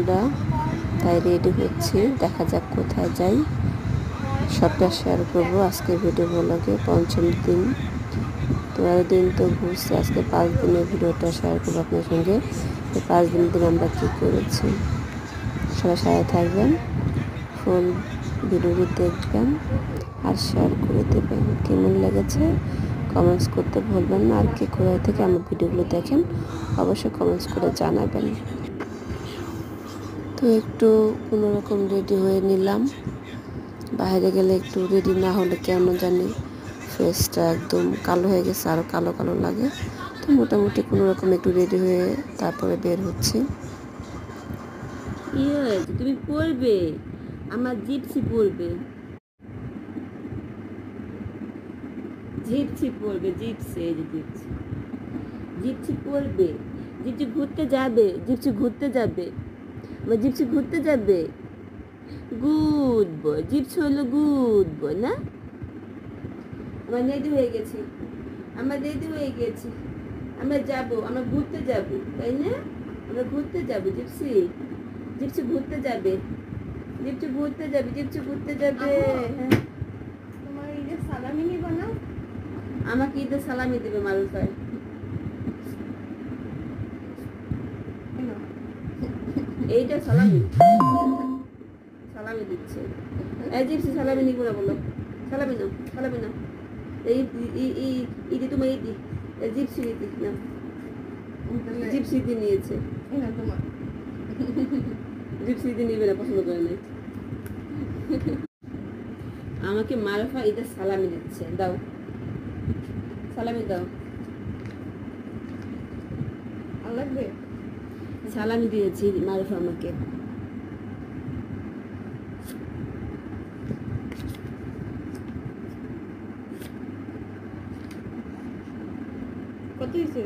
আমরা, তাই রেডি হচ্ছি, দেখা যাক কোথায় যাই। সবটা শেয়ার করবো আজকে ভিডিও ব্লগে। পঞ্চম দিন, তো দিন তো ঘুরছি, আজকে 5 দিনের ভিডিওটা শেয়ার করবো আপনার সঙ্গে। এই 5 দিন আমরা কী করেছি, সবাই সাথে থাকবেন, ফুল ভিডিওটি দেখবেন আর শেয়ার করে দেবেন। কেমন লেগেছে কমেন্টস করতে ভুলবেন না। আর কে কোথায় থেকে আমার ভিডিওগুলো দেখেন অবশ্যই কমেন্টস করে জানাবেন। তো একটু কোনোরকম রেডি হয়ে নিলাম। বাইরে গেলে একটু রেডি না হলে কেমন জানি ফেসটা একদম কালো হয়ে গেছে, আরও কালো কালো লাগে। তো মোটামুটি কোনোরকম একটু রেডি হয়ে তারপরে বের হচ্ছি। তুমি পড়বে, আমার জিপসি পড়বে, জিপসি পড়বে, জিপসি, এই যে জিপসি, জিপসি পড়বে, জিপসি ঘুরতে যাবে, জিপসি ঘুরতে যাবে, আমার জিপসি ঘুরতে যাবে। গুড বয়, জিপসি হলো গুড বয় না? আমার রেডি হয়ে গেছি, আমরা রেডি হয়ে গেছি, আমরা যাব, আমরা ঘুরতে যাব, তাই না? আমরা ঘুরতে যাব, জিপসি, জিপসি ঘুরতে যাবে, জিপসি ঘুরতে যাবে, জিপসি ঘুরতে যাবে। হ্যাঁ, তোমার ঈদের সালামি নিবা না? আমাকে ঈদের সালামি দেবে মারুফ ভাই। এইটা সালামি, সালামি দিচ্ছে। এই জিপসি সালামি নিব না বলো, সালামি নাও, সালামি নাও। এই ইদি তোমার ইদি, জিপসি ইদি না, জিপসি ইদি নিয়েছে। না তোমার জিপসি ইদি নিবে না, পছন্দ করে নাই। আমাকে মারুফা ঈদের সালামি দিচ্ছে, দাও সালামি দাও। আর লাগবে? সালামি দিয়েছি মারুফা আমাকে। কত হয়েছে?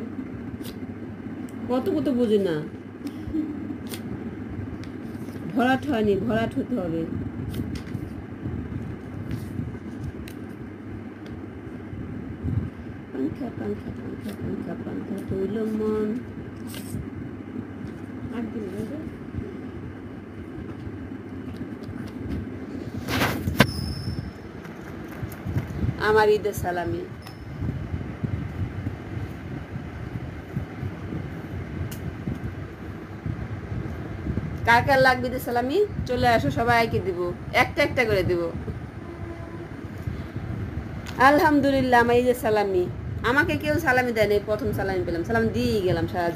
কত কত বুঝি না, ভরাট হয়নি, ভরাট হতে হবে। পাঙ্খা পাঙ্খা পাঙ্খা পাঙ্খা পাঙ্খা তৈল মন। 8 দিন হয়েছে। আমার ঈদের সালামি। কার কার লাগবে ঈদের সালামি চলে আসো, সবাইকে দিব, একটা একটা করে দিব। আলহামদুলিল্লাহ, আমার ঈদের সালামি। আমাকে কেউ সালামি দেয়নি, প্রথম সালামি পেলাম, সালাম দিয়ে গেলাম সারা